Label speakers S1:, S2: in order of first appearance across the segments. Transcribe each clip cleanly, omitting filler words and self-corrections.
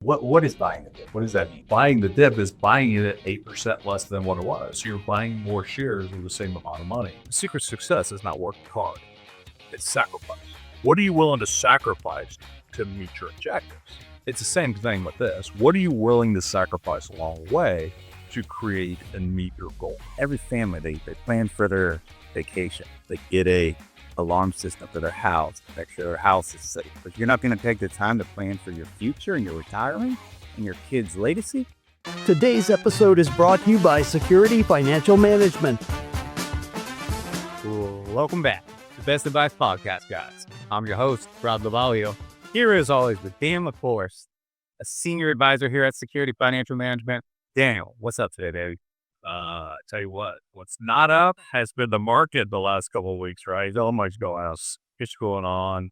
S1: What is buying the dip? What does that mean?
S2: Buying the dip is buying it at 8% less than what it was. You're buying more shares with the same amount of money. The secret to success is not working hard. It's sacrifice. What are you willing to sacrifice to meet your objectives? It's the same thing with this. What are you willing to sacrifice along the way to create and meet your goal?
S1: Every family, they plan for their vacation. They get a alarm system for their house, make sure their house is safe. But you're not going to take the time to plan for your future and your retirement and your kids' legacy?
S3: Today's episode is brought to you by Security Financial Management.
S4: Welcome back to Best Advice Podcast, guys. I'm your host, Rob Davalio. Here as always with Dan LaForce, a senior advisor here at Security Financial Management. Daniel, what's up today, baby?
S2: Tell you what's not up has been the market the last couple of weeks, right? So much going on. What's going on?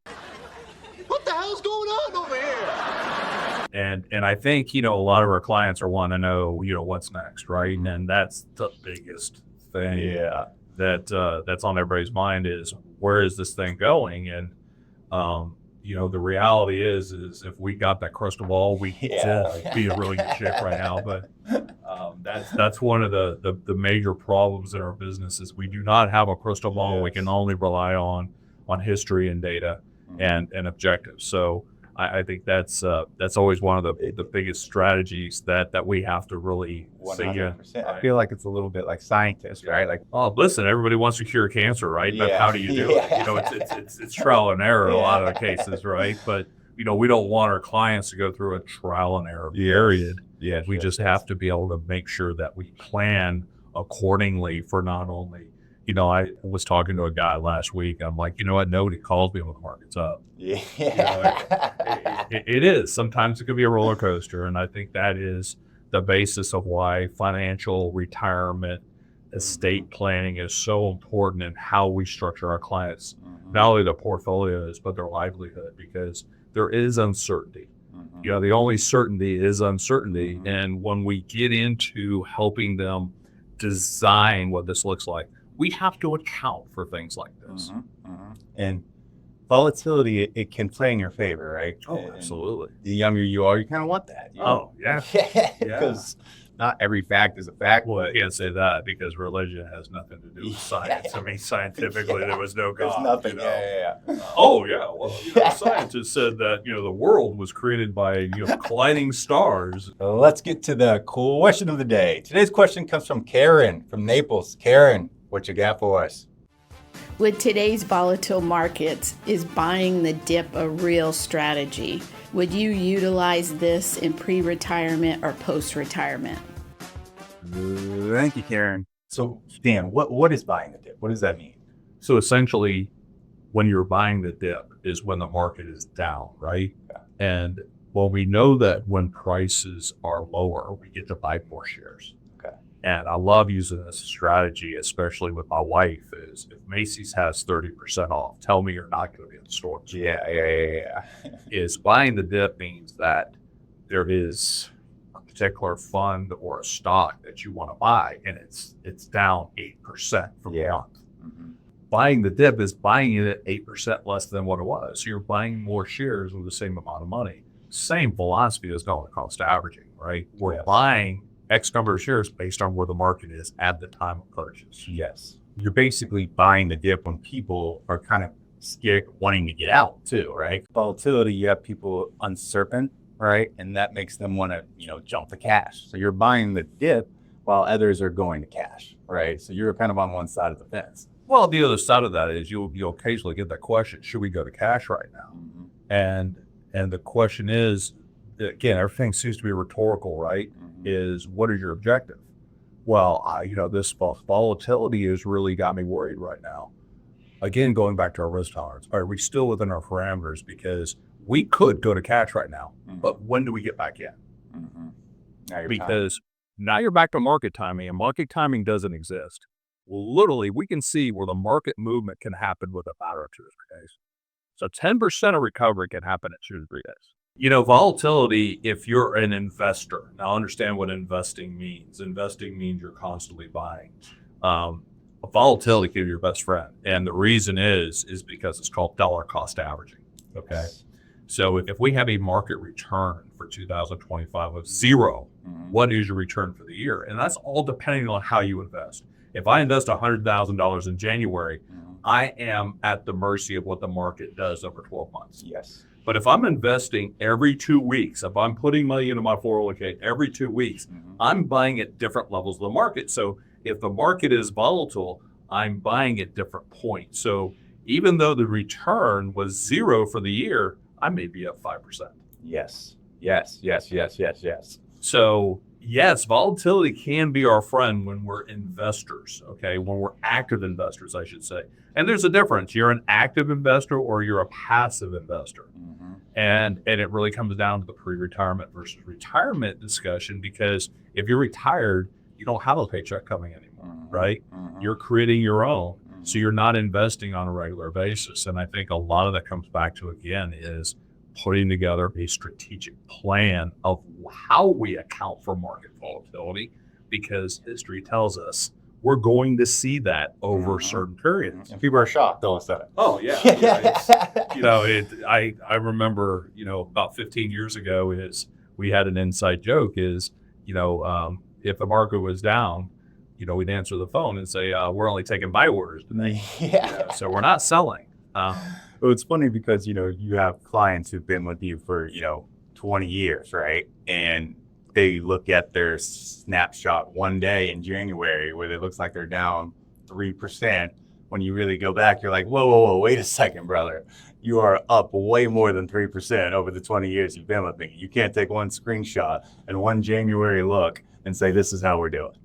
S5: What the hell's going on over here?
S2: And I think, a lot of our clients are wanting to know, what's next, right? And that's the biggest thing that's on everybody's mind is where is this thing going? And, the reality is if we got that crystal ball, we be in really good shape right now. But that's one of the major problems in our business is we do not have a crystal ball. Yes. We can only rely on history and data and objectives. So I think that's always one of the biggest strategies that we have to really
S1: 100%.
S2: see.
S1: I feel like it's a little bit like scientists, right? Like,
S2: listen, everybody wants to cure cancer, right? But how do you do it? It's trial and error in a lot of the cases, right? But we don't want our clients to go through a trial and error period. We just have to be able to make sure that we plan accordingly for not only. I was talking to a guy last week. I'm like, nobody calls me when the market's up.
S1: Yeah.
S2: It is. Sometimes it could be a roller coaster. And I think that is the basis of why financial retirement estate planning is so important in how we structure our clients, not only their portfolios, but their livelihood, because there is uncertainty. The only certainty is uncertainty. And when we get into helping them design what this looks like, we have to account for things like this.
S1: And volatility, it can play in your favor, right?
S2: Oh, absolutely.
S1: The younger you are, you kind of want that.
S2: Yeah.
S1: Because not every fact is a fact.
S2: Well, I can't say that because religion has nothing to do with science. I mean, scientifically, there was no God.
S1: There's nothing.
S2: Well, scientists said that, the world was created by, colliding stars.
S1: Let's get to the question of the day. Today's question comes from Karen from Naples. Karen, what you got for us?
S6: With today's volatile markets, is buying the dip a real strategy? Would you utilize this in pre-retirement or post-retirement?
S1: Thank you, Karen. So, Dan, what is buying the dip? What does that mean?
S2: So essentially, when you're buying the dip is when the market is down, right?
S1: Yeah.
S2: And we know that when prices are lower, we get to buy more shares. And I love using this strategy, especially with my wife, is if Macy's has 30% off, tell me you're not going to be in the store.
S1: Yeah.
S2: Is buying the dip means that there is a particular fund or a stock that you want to buy, and it's down 8% from the month. Buying the dip is buying it at 8% less than what it was. So you're buying more shares with the same amount of money. Same philosophy as dollar cost averaging, right? We're buying X number of shares based on where the market is at the time of purchase.
S1: Yes. You're basically buying the dip when people are kind of scared, wanting to get out too, right? Volatility, you have people uncertain, right? And that makes them want to, jump the cash. So you're buying the dip while others are going to cash, right? So you're kind of on one side of the fence.
S2: Well, the other side of that is you'll occasionally get that question, should we go to cash right now? And the question is, again, everything seems to be rhetorical, right? Is what is your objective? Well, this volatility has really got me worried right now. Again, going back to our risk tolerance, are we still within our parameters? Because we could go to cash right now, but when do we get back in? Because now you're back to market timing, and market timing doesn't exist. Well, literally, we can see where the market movement can happen with a matter of 2 or 3 days. So 10% of recovery can happen in 2 to 3 days. Volatility, if you're an investor, now understand what investing means. Investing means you're constantly buying. Volatility can be your best friend. And the reason is because it's called dollar cost averaging. Okay. So if we have a market return for 2025 of 0. What is your return for the year? And that's all depending on how you invest. If I invest $100,000 in January, I am at the mercy of what the market does over 12 months.
S1: Yes.
S2: But if I'm investing every 2 weeks, if I'm putting money into my 401k every 2 weeks, I'm buying at different levels of the market. So if the market is volatile, I'm buying at different points. So even though the return was 0 for the year, I may be up 5%.
S1: Yes. Yes. Yes. Yes. Yes. Yes.
S2: So yes, volatility can be our friend when we're investors, okay? When we're active investors, I should say. And there's a difference. You're an active investor or you're a passive investor. And it really comes down to the pre-retirement versus retirement discussion, because if you're retired, you don't have a paycheck coming anymore, right? You're creating your own. So you're not investing on a regular basis. And I think a lot of that comes back to, again, is putting together a strategic plan of how we account for market volatility, because history tells us we're going to see that over certain periods.
S1: And people are shocked all of a sudden.
S2: Oh yeah. I remember, about 15 years ago is we had an inside joke is, if the market was down, we'd answer the phone and say, we're only taking buy orders today. So we're not selling.
S1: Well, it's funny because, you have clients who've been with you for, 20 years, right? And they look at their snapshot one day in January where it looks like they're down 3%. When you really go back, you're like, whoa, wait a second, brother. You are up way more than 3% over the 20 years you've been with me. You can't take one screenshot and one January look and say, this is how we're doing.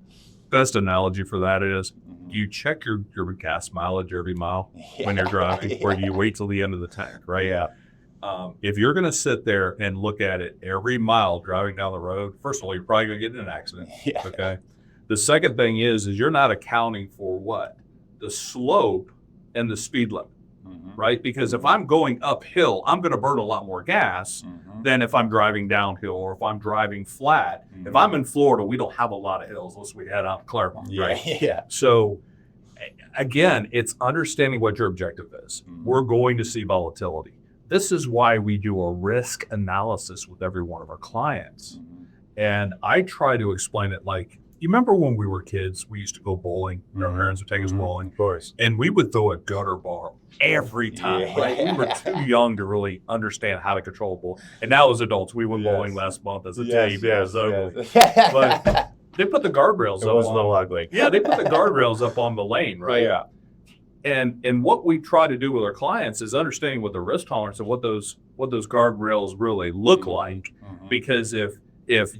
S2: Best analogy for that is you check your gas mileage every mile when you're driving, or do you wait till the end of the tank, right?
S1: Yeah.
S2: If you're going to sit there and look at it every mile driving down the road, first of all, you're probably going to get in an accident.
S1: Yeah.
S2: Okay. The second thing is you're not accounting for what? The slope and the speed limit, right? Because if I'm going uphill, I'm going to burn a lot more gas than if I'm driving downhill or if I'm driving flat. If I'm in Florida, we don't have a lot of hills unless we head out to Claremont, right?
S1: Yeah.
S2: So again, it's understanding what your objective is. We're going to see volatility. This is why we do a risk analysis with every one of our clients. And I try to explain it like, you remember when we were kids, we used to go bowling. Our parents would take us bowling.
S1: Of course.
S2: And we would throw a gutter bar every time, right? We were too young to really understand how to control a ball. And now as adults, we went bowling last month as a team. But they put the guardrails up.
S1: It was a little ugly.
S2: Yeah, they put the guardrails up on the lane, right?
S1: Yeah.
S2: And what we try to do with our clients is understanding what the risk tolerance and what those guardrails really look like. Because if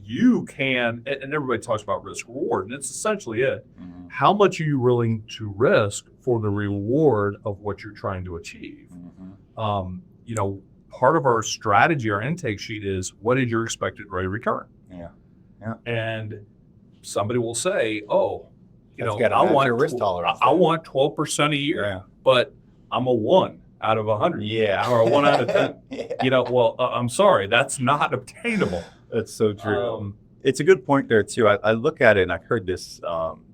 S2: you can, and everybody talks about risk reward, and it's essentially it. How much are you willing to risk for the reward of what you're trying to achieve? Part of our strategy, our intake sheet is, what is your expected rate of return?
S1: Yeah.
S2: And somebody will say, I
S1: want risk tolerance.
S2: I want 12% a year, but I'm a 1 out of 100.
S1: Yeah.
S2: Or a 1 out of 10. I'm sorry, that's not obtainable.
S1: That's so true. It's a good point there too. I look at it, and I've heard this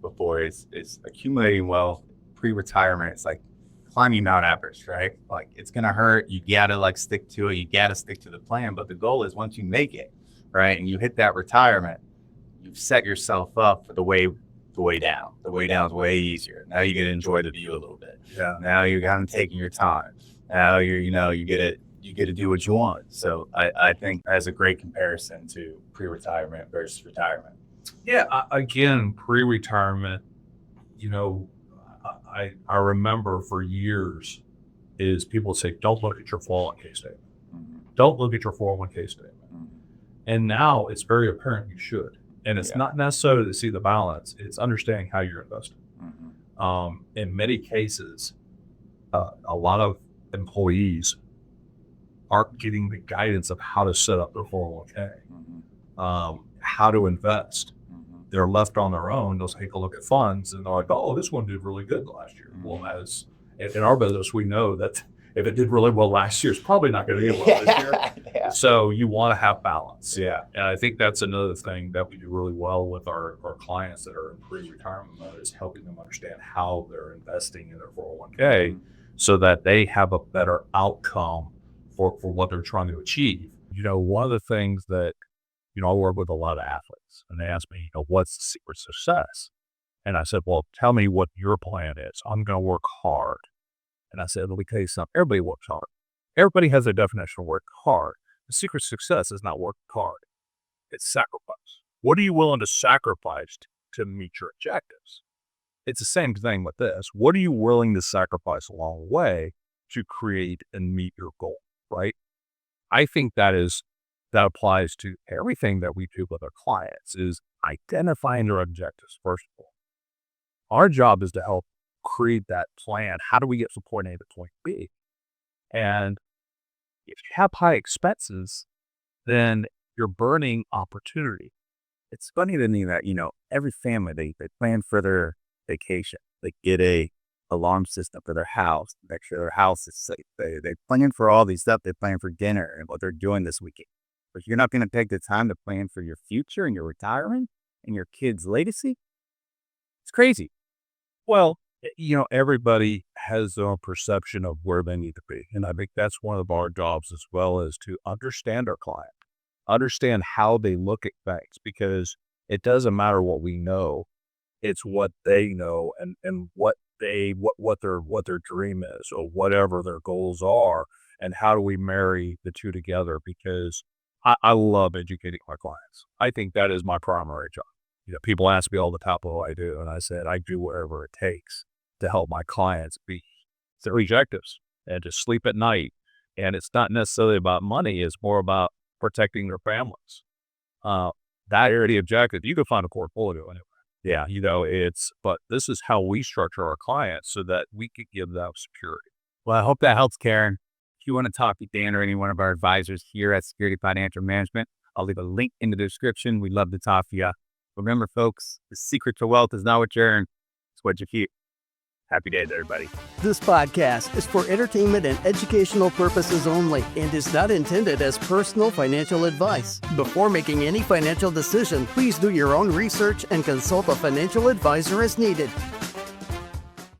S1: before. It's accumulating wealth, pre-retirement. It's like climbing Mount Everest, right? Like, it's gonna hurt. You gotta stick to it. You gotta stick to the plan. But the goal is, once you make it, right, and you hit that retirement, you've set yourself up for the way down. The way down is way easier. Now you get to enjoy the view a little bit.
S2: Yeah.
S1: Now you're kind of taking your time. Now you get to do what you want. So I think that's a great comparison to pre-retirement versus retirement.
S2: Yeah. Again, pre-retirement, I remember for years is people say, don't look at your 401k statement. Don't look at your 401k statement. And now it's very apparent you should. And it's not necessarily to see the balance. It's understanding how you're investing. In many cases, a lot of employees aren't getting the guidance of how to set up their 401k, how to invest. They're left on their own. They'll take a look at funds and they're like, oh, this one did really good last year. Well, as in our business, we know that if it did really well last year, it's probably not going to do well this year. So you want to have balance.
S1: Yeah.
S2: And I think that's another thing that we do really well with our clients that are in pre-retirement mode, is helping them understand how they're investing in their 401k so that they have a better outcome for what they're trying to achieve. one of the things that, I work with a lot of athletes, and they ask me, what's the secret to success? And I said, well, tell me what your plan is. I'm going to work hard. And I said, let me tell you something. Everybody works hard. Everybody has a definition of work hard. The secret to success is not working hard. It's sacrifice. What are you willing to sacrifice to meet your objectives? It's the same thing with this. What are you willing to sacrifice along the way to create and meet your goal, right? I think that applies to everything that we do with our clients, is identifying their objectives, first of all. Our job is to help create that plan. How do we get from point A to point B? And if you have high expenses, then you're burning opportunity.
S1: It's funny to me that, every family, they plan for their vacation. They get a alarm system for their house, make sure their house is safe. They plan for all these stuff. They plan for dinner and what they're doing this weekend. But you're not going to take the time to plan for your future and your retirement and your kids' legacy? It's crazy.
S2: Well, everybody has their own perception of where they need to be. And I think that's one of our jobs as well, is to understand our client, understand how they look at things, because it doesn't matter what we know. It's what they know and what their dream is, or whatever their goals are, and how do we marry the two together? Because I love educating my clients. I think that is my primary job. People ask me all the time what I do, and I said I do whatever it takes to help my clients be their objectives and to sleep at night. And it's not necessarily about money; it's more about protecting their families. That area of the objective, you can find a portfolio anyway. Yeah, but this is how we structure our clients so that we could give them security.
S4: Well, I hope that helps, Karen. If you want to talk to Dan or any one of our advisors here at Security Financial Management, I'll leave a link in the description. We'd love to talk to you. Remember, folks, the secret to wealth is not what you earn, it's what you keep. Happy days, everybody.
S3: This podcast is for entertainment and educational purposes only and is not intended as personal financial advice. Before making any financial decision, please do your own research and consult a financial advisor as needed.